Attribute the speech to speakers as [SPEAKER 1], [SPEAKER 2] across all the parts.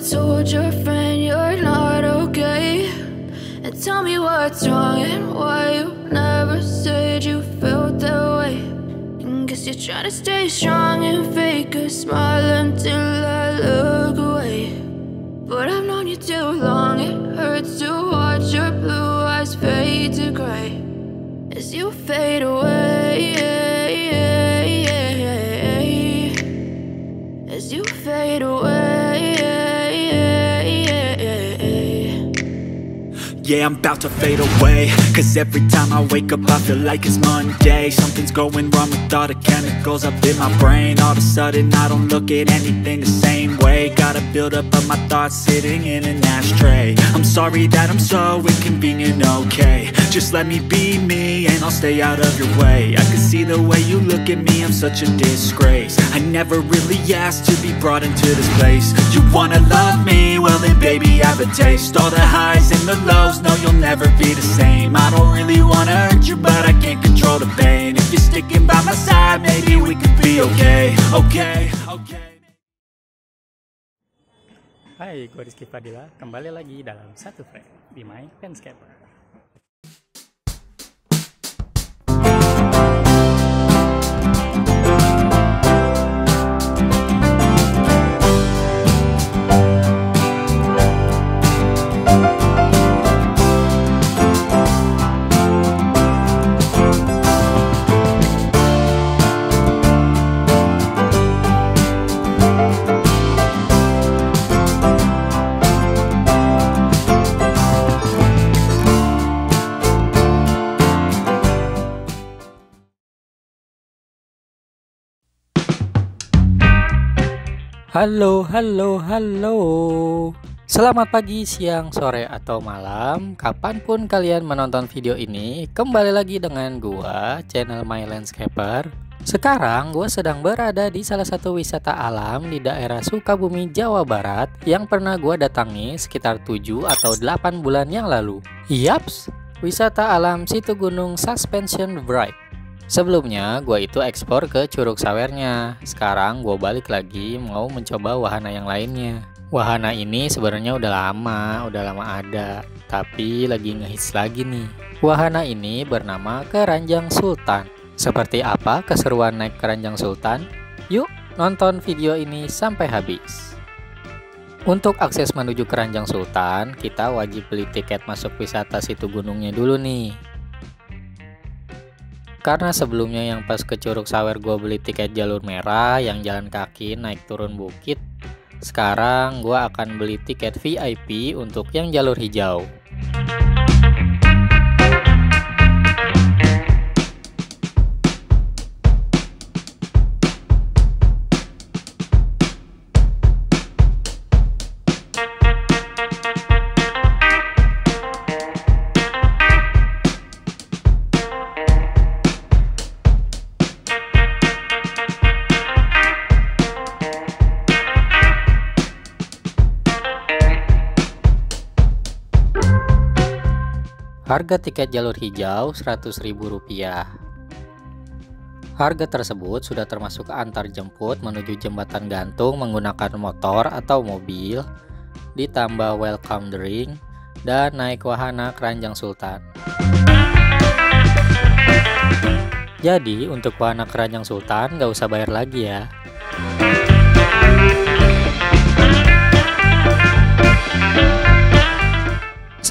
[SPEAKER 1] told your friend you're not okay? And tell me what's wrong and why you never said you felt that way. And guess you're trying to stay strong and fake a smile until I look away. But I've known you too long, it hurts to watch your blue eyes fade to gray as you fade away, as you fade away.
[SPEAKER 2] Yeah, I'm about to fade away, cause every time I wake up I feel like it's Monday. Something's going wrong with all the chemicals up in my brain. All of a sudden I don't look at anything the same way. Gotta build up of my thoughts sitting in an ashtray. I'm sorry that I'm so inconvenient, okay? Just let me be me and I'll stay out of your way. I can see the way you look at me, I'm such a disgrace. I never really asked to be brought into this place. You wanna love me? Well then baby I have a taste. All the highs and the lows, no you'll never be the same. I don't really wanna hurt you but I can't control the pain. If you're sticking by my side, maybe we could be okay. Okay, okay.
[SPEAKER 3] Hai, gue Rizky Fadila, kembali lagi dalam satu frame di My Planescaper. Halo. Selamat pagi, siang, sore, atau malam. Kapanpun kalian menonton video ini, kembali lagi dengan gua, channel My Landscaper. Sekarang gua sedang berada di salah satu wisata alam di daerah Sukabumi, Jawa Barat yang pernah gua datangi sekitar 7 atau 8 bulan yang lalu. Yaps, wisata alam situ Gunung Suspension Bright. Sebelumnya gue itu ekspor ke Curug Sawernya. Sekarang gue balik lagi mau mencoba wahana yang lainnya. Wahana ini sebenarnya udah lama ada, tapi lagi ngehits lagi nih. Wahana ini bernama Keranjang Sultan. Seperti apa keseruan naik Keranjang Sultan? Yuk nonton video ini sampai habis. Untuk akses menuju Keranjang Sultan, kita wajib beli tiket masuk wisata situ gunungnya dulu nih. Karena sebelumnya yang pas ke Curug Sawer gue beli tiket jalur merah yang jalan kaki naik turun bukit. Sekarang gue akan beli tiket VIP untuk yang jalur hijau. Harga tiket jalur hijau Rp100.000. Harga tersebut sudah termasuk antar jemput menuju jembatan gantung menggunakan motor atau mobil, ditambah welcome drink, dan naik wahana Keranjang Sultan. Jadi untuk wahana Keranjang Sultan nggak usah bayar lagi ya.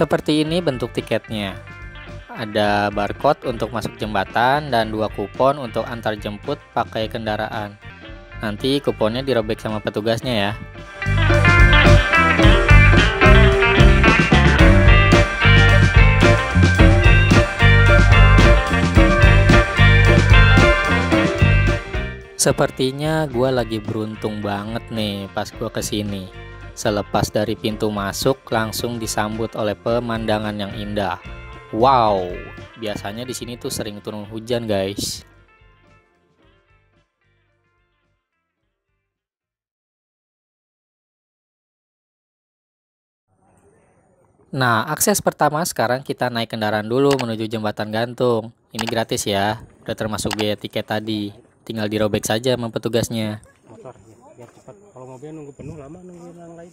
[SPEAKER 3] Seperti ini bentuk tiketnya. Ada barcode untuk masuk jembatan dan 2 kupon untuk antar jemput pakai kendaraan. Nanti kuponnya dirobek sama petugasnya ya. Sepertinya gue lagi beruntung banget nih pas gue kesini. Selepas dari pintu masuk langsung disambut oleh pemandangan yang indah. Wow, biasanya di sini tuh sering turun hujan, guys. Nah, akses pertama sekarang kita naik kendaraan dulu menuju jembatan gantung. Ini gratis ya, udah termasuk biaya tiket tadi. Tinggal dirobek saja sama petugasnya.
[SPEAKER 4] Motor biar cepat. Kalau mobil nunggu penuh lama, nunggu yang lain.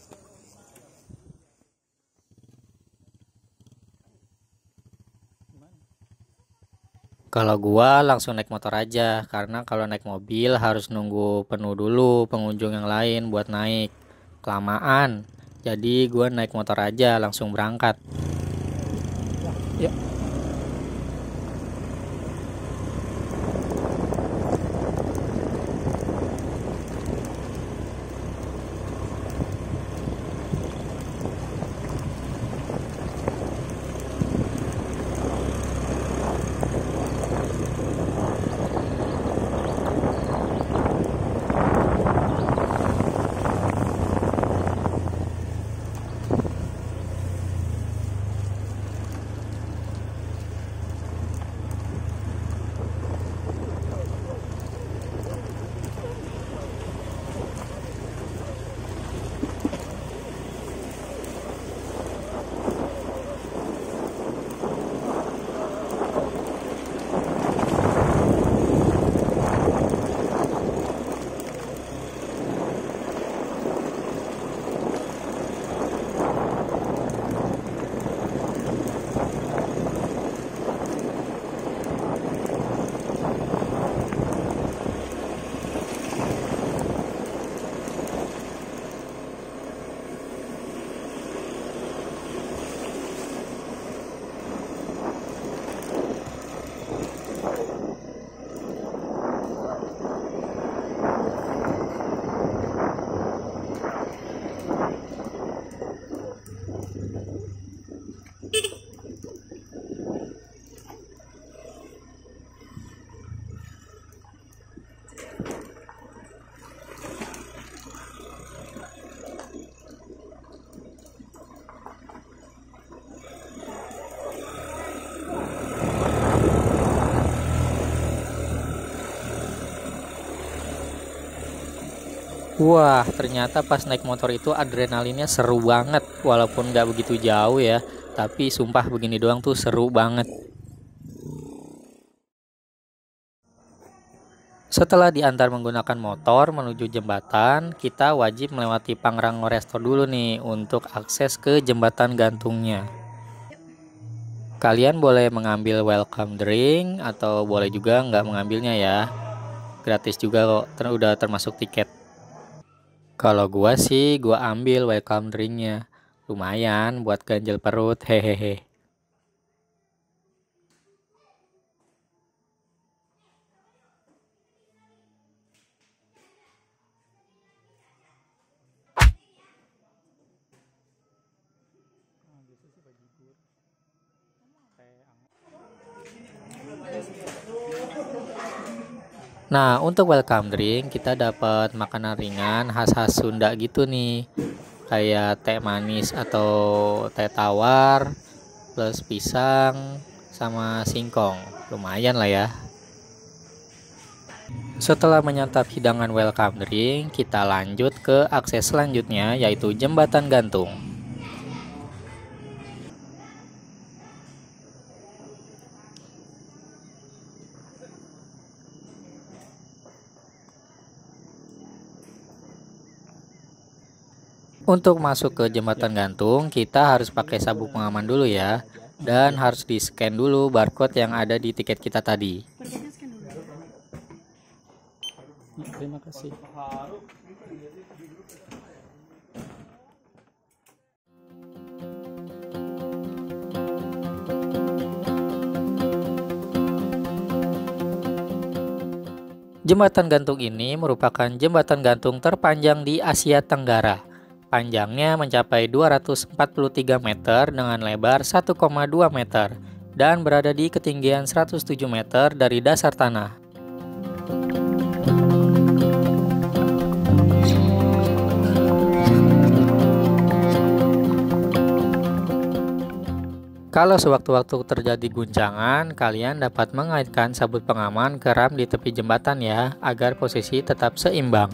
[SPEAKER 3] Kalau gua langsung naik motor aja, karena kalau naik mobil harus nunggu penuh dulu pengunjung yang lain buat naik. Kelamaan. Jadi gua naik motor aja langsung berangkat. Yuk. Wah, ternyata pas naik motor itu adrenalinnya seru banget. Walaupun nggak begitu jauh ya, tapi sumpah begini doang tuh seru banget. Setelah diantar menggunakan motor menuju jembatan, kita wajib melewati Pangrango Resto dulu nih untuk akses ke jembatan gantungnya. Kalian boleh mengambil welcome drink atau boleh juga nggak mengambilnya ya. Gratis juga kok, udah termasuk tiket. Kalau gua sih gua ambil welcome drinknya. Lumayan buat ganjel perut, hehehe. Nah, untuk welcome drink kita dapat makanan ringan khas-khas Sunda gitu nih. Kayak teh manis atau teh tawar plus pisang sama singkong. Lumayan lah ya. Setelah menyantap hidangan welcome drink, kita lanjut ke akses selanjutnya yaitu jembatan gantung. Untuk masuk ke jembatan gantung, kita harus pakai sabuk pengaman dulu ya. Dan harus di-scan dulu barcode yang ada di tiket kita tadi. Terima kasih. Jembatan gantung ini merupakan jembatan gantung terpanjang di Asia Tenggara. Panjangnya mencapai 243 meter dengan lebar 1,2 meter dan berada di ketinggian 107 meter dari dasar tanah. Kalau sewaktu-waktu terjadi guncangan, kalian dapat mengaitkan sabut pengaman ke ram di tepi jembatan ya, agar posisi tetap seimbang.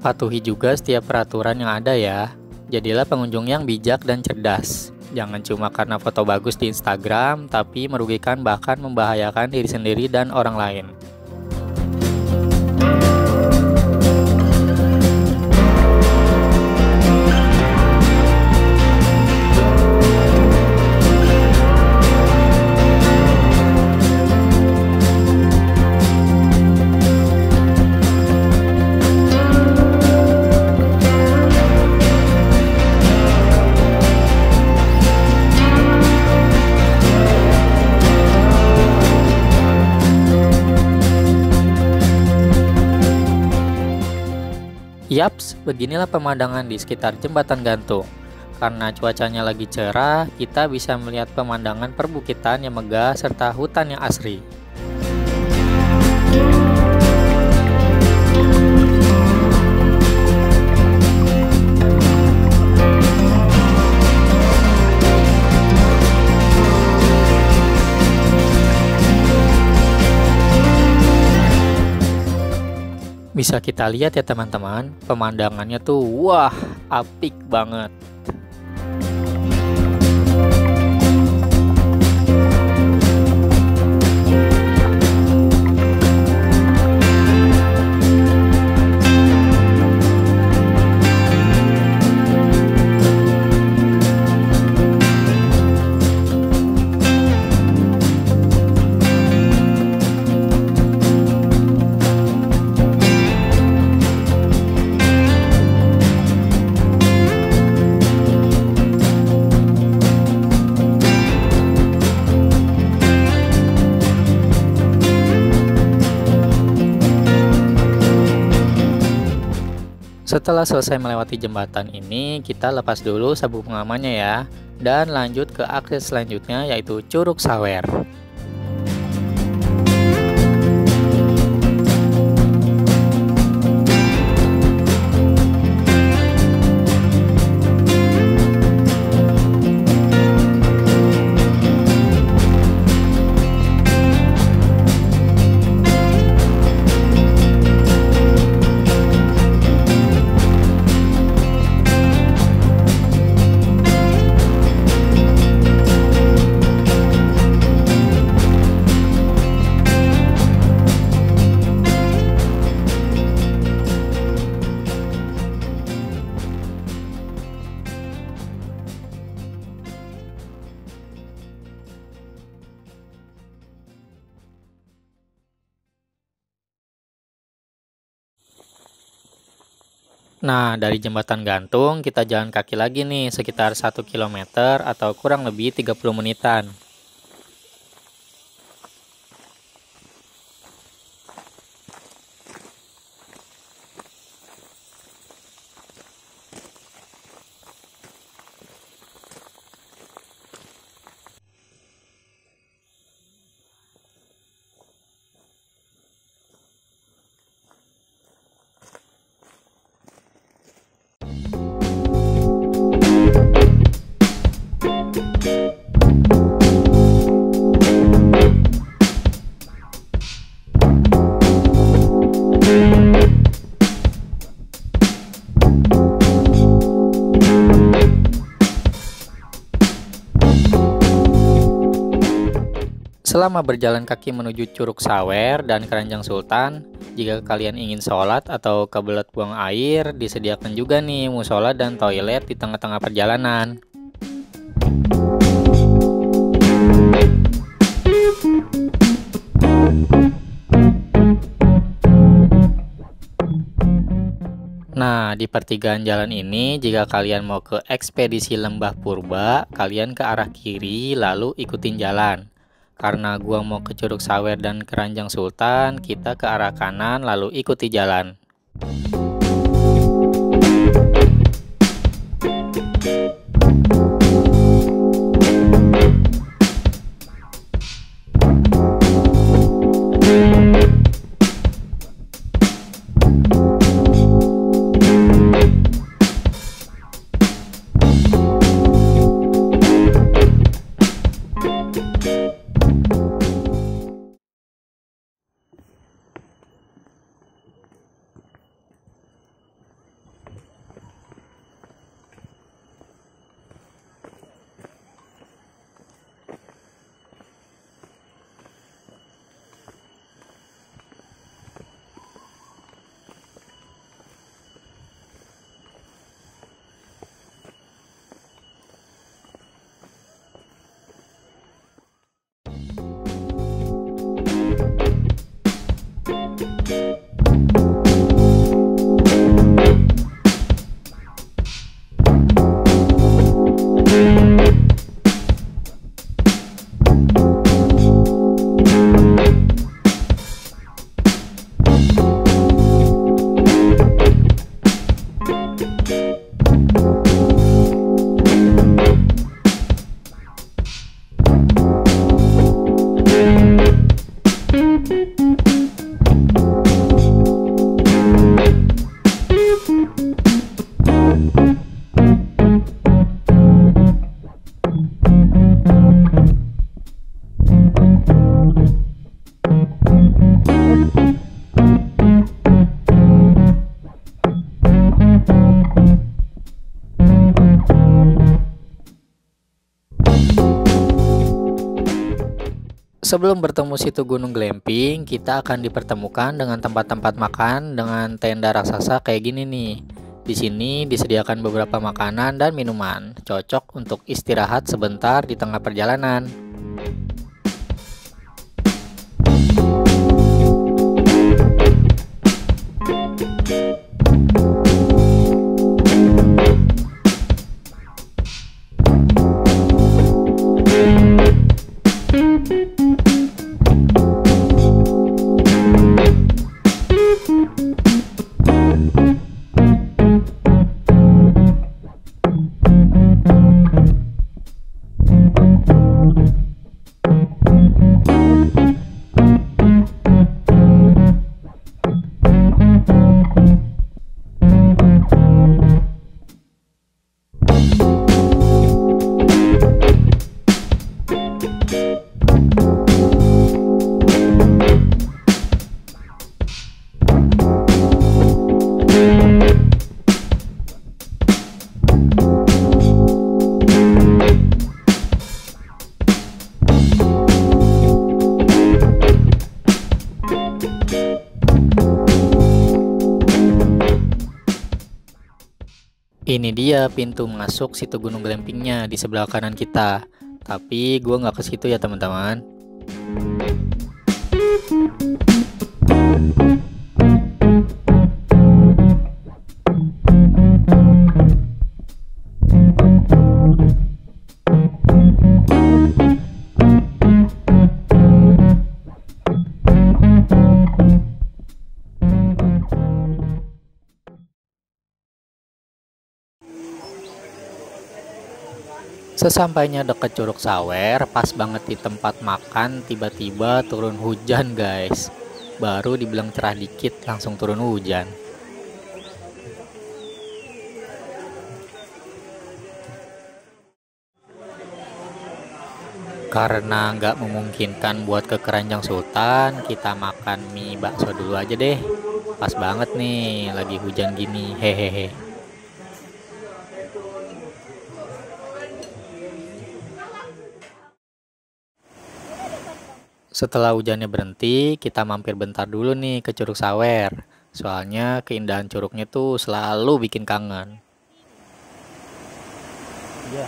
[SPEAKER 3] Patuhi juga setiap peraturan yang ada ya. Jadilah pengunjung yang bijak dan cerdas. Jangan cuma karena foto bagus di Instagram, tapi merugikan bahkan membahayakan diri sendiri dan orang lain. Yaps, beginilah pemandangan di sekitar jembatan gantung. Karena cuacanya lagi cerah, kita bisa melihat pemandangan perbukitan yang megah serta hutan yang asri. Bisa kita lihat ya teman-teman, pemandangannya tuh wah, apik banget. Setelah selesai melewati jembatan ini, kita lepas dulu sabuk pengamannya ya, dan lanjut ke akses selanjutnya yaitu Curug Sawer. Nah, dari jembatan gantung kita jalan kaki lagi nih sekitar 1 km atau kurang lebih 30 menitan. Selama berjalan kaki menuju Curug Sawer dan Keranjang Sultan, jika kalian ingin sholat atau kebelet buang air, disediakan juga nih musola dan toilet di tengah-tengah perjalanan. Nah, di pertigaan jalan ini, jika kalian mau ke ekspedisi Lembah Purba, kalian ke arah kiri lalu ikutin jalan. Karena gua mau ke Curug Sawer dan Keranjang Sultan, kita ke arah kanan lalu ikuti jalan. Sebelum bertemu situ Gunung Glamping, kita akan dipertemukan dengan tempat-tempat makan dengan tenda raksasa kayak gini nih. Di sini disediakan beberapa makanan dan minuman, cocok untuk istirahat sebentar di tengah perjalanan. Ini dia pintu masuk situ Gunung Glampingnya di sebelah kanan kita. Tapi gue nggak ke situ ya teman-teman. Sesampainya dekat Curug Sawer, pas banget di tempat makan, tiba-tiba turun hujan guys. Baru dibilang cerah dikit, langsung turun hujan. Karena nggak memungkinkan buat ke Keranjang Sultan, kita makan mie bakso dulu aja deh. Pas banget nih, lagi hujan gini, hehehe. Setelah hujannya berhenti, kita mampir bentar dulu nih ke Curug Sawer. Soalnya keindahan curugnya tuh selalu bikin kangen. Ya.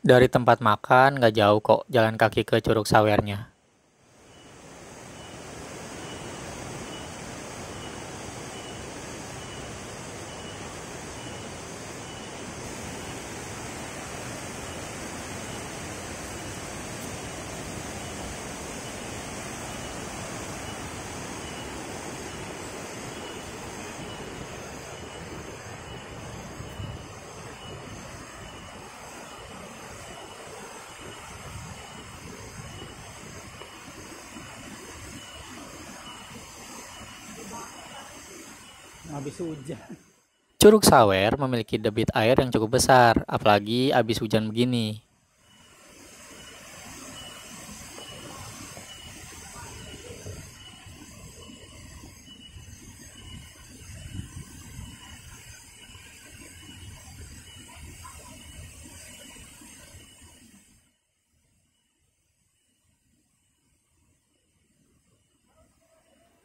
[SPEAKER 3] Dari tempat makan nggak jauh kok jalan kaki ke Curug Sawernya. Habis hujan. Curug Sawer memiliki debit air yang cukup besar, apalagi habis hujan begini.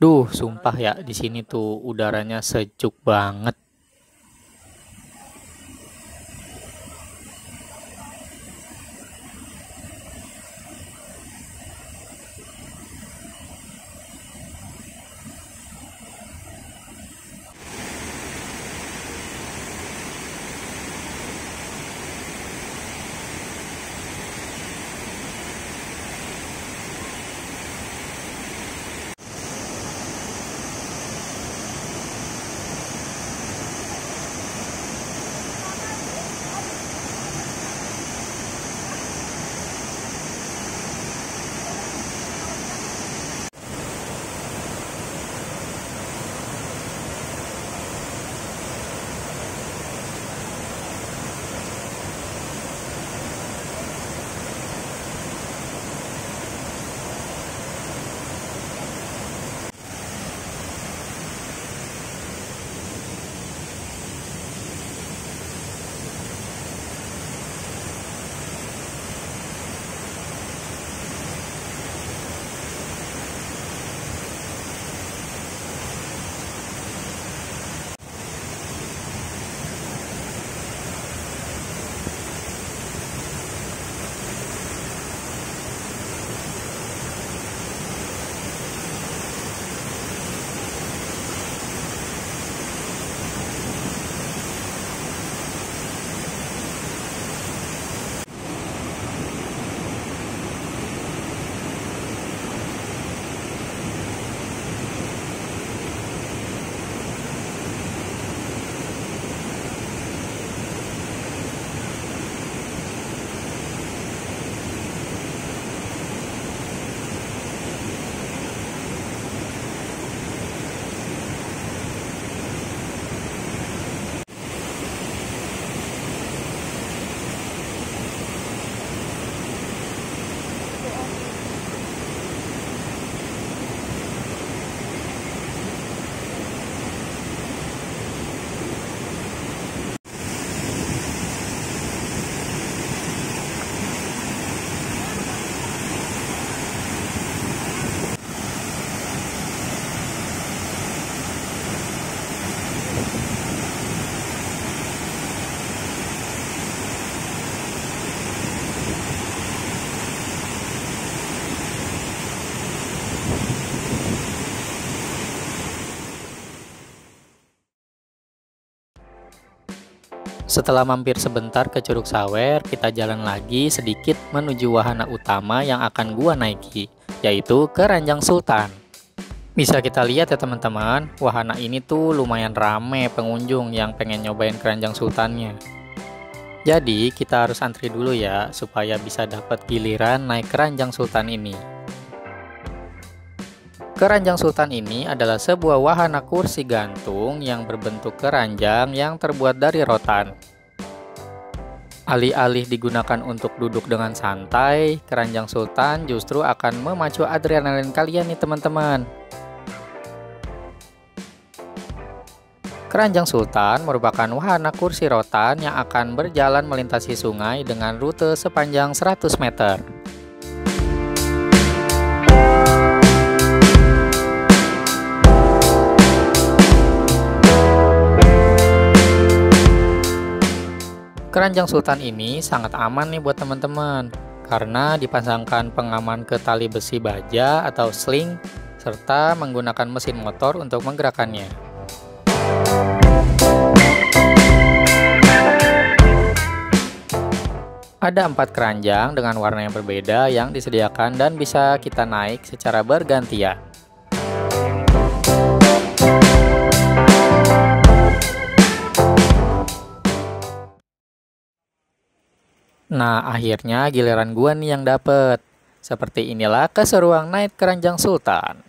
[SPEAKER 3] Duh, sumpah ya, di sini tuh udaranya sejuk banget. Setelah mampir sebentar ke Curug Sawer, kita jalan lagi sedikit menuju wahana utama yang akan gua naiki, yaitu Keranjang Sultan. Bisa kita lihat ya teman-teman, wahana ini tuh lumayan rame pengunjung yang pengen nyobain Keranjang Sultannya. Jadi kita harus antri dulu ya, supaya bisa dapat giliran naik Keranjang Sultan ini. Keranjang Sultan ini adalah sebuah wahana kursi gantung yang berbentuk keranjang yang terbuat dari rotan. Alih-alih digunakan untuk duduk dengan santai, Keranjang Sultan justru akan memacu adrenalin kalian nih teman-teman. Keranjang Sultan merupakan wahana kursi rotan yang akan berjalan melintasi sungai dengan rute sepanjang 100 meter. Keranjang Sultan ini sangat aman nih buat teman-teman, karena dipasangkan pengaman ke tali besi baja atau sling, serta menggunakan mesin motor untuk menggerakkannya. Ada 4 keranjang dengan warna yang berbeda yang disediakan dan bisa kita naik secara bergantian. Nah, akhirnya giliran gua nih yang dapet. Seperti inilah keseruan naik Keranjang Sultan.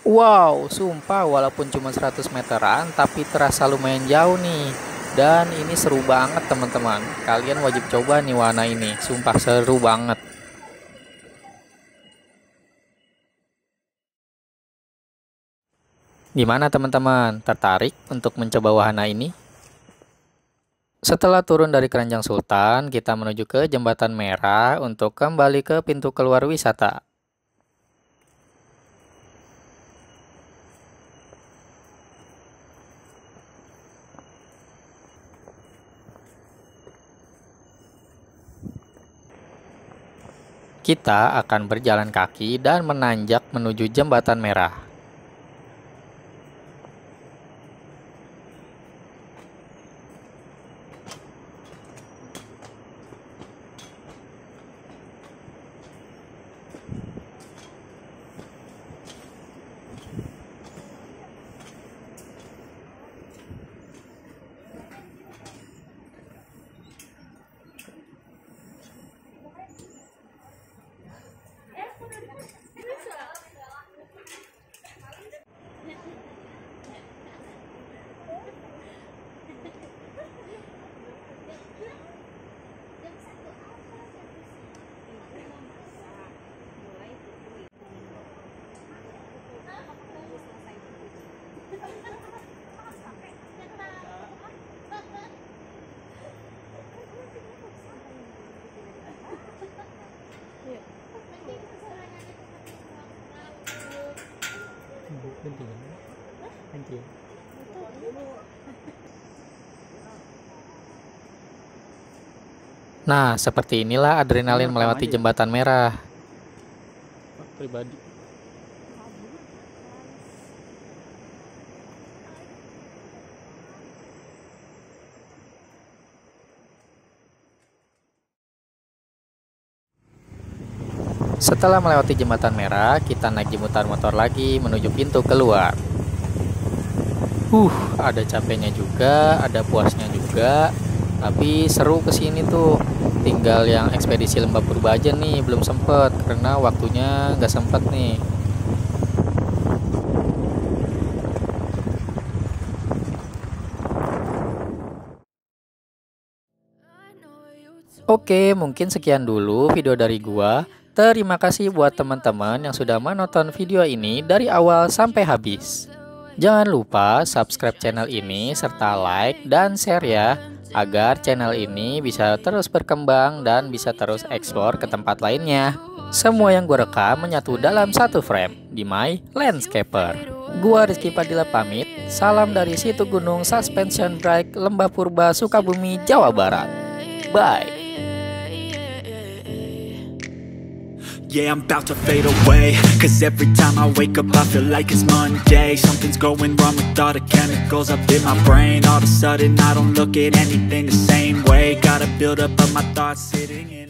[SPEAKER 3] Wow, sumpah walaupun cuma 100 meteran tapi terasa lumayan jauh nih. Dan ini seru banget teman-teman. Kalian wajib coba nih wahana ini. Sumpah seru banget. Gimana teman-teman? Tertarik untuk mencoba wahana ini? Setelah turun dari Keranjang Sultan, kita menuju ke Jembatan Merah untuk kembali ke pintu keluar wisata. Kita akan berjalan kaki dan menanjak menuju Jembatan Merah. Nah, seperti inilah adrenalin melewati Jembatan Merah. Pribadi. Setelah melewati Jembatan Merah, kita naik jembatan motor lagi menuju pintu keluar. Ada capeknya juga, ada puasnya juga. Tapi seru kesini tuh. Tinggal yang ekspedisi Lembah Purba aja nih belum sempet karena waktunya nggak sempet nih. Oke, mungkin sekian dulu video dari gua. Terima kasih buat teman-teman yang sudah menonton video ini dari awal sampai habis. Jangan lupa subscribe channel ini serta like dan share ya, agar channel ini bisa terus berkembang dan bisa terus eksplor ke tempat lainnya. Semua yang gue rekam menyatu dalam satu frame di My Landscaper. Gua Rizky Padilla pamit. Salam dari Situ Gunung Suspension Bike, Lembah Purba, Sukabumi, Jawa Barat. Bye.
[SPEAKER 2] Yeah, I'm about to fade away, cause every time I wake up I feel like it's Monday. Something's going wrong with all the chemicals up in my brain. All of a sudden I don't look at anything the same way. Gotta build up of my thoughts sitting in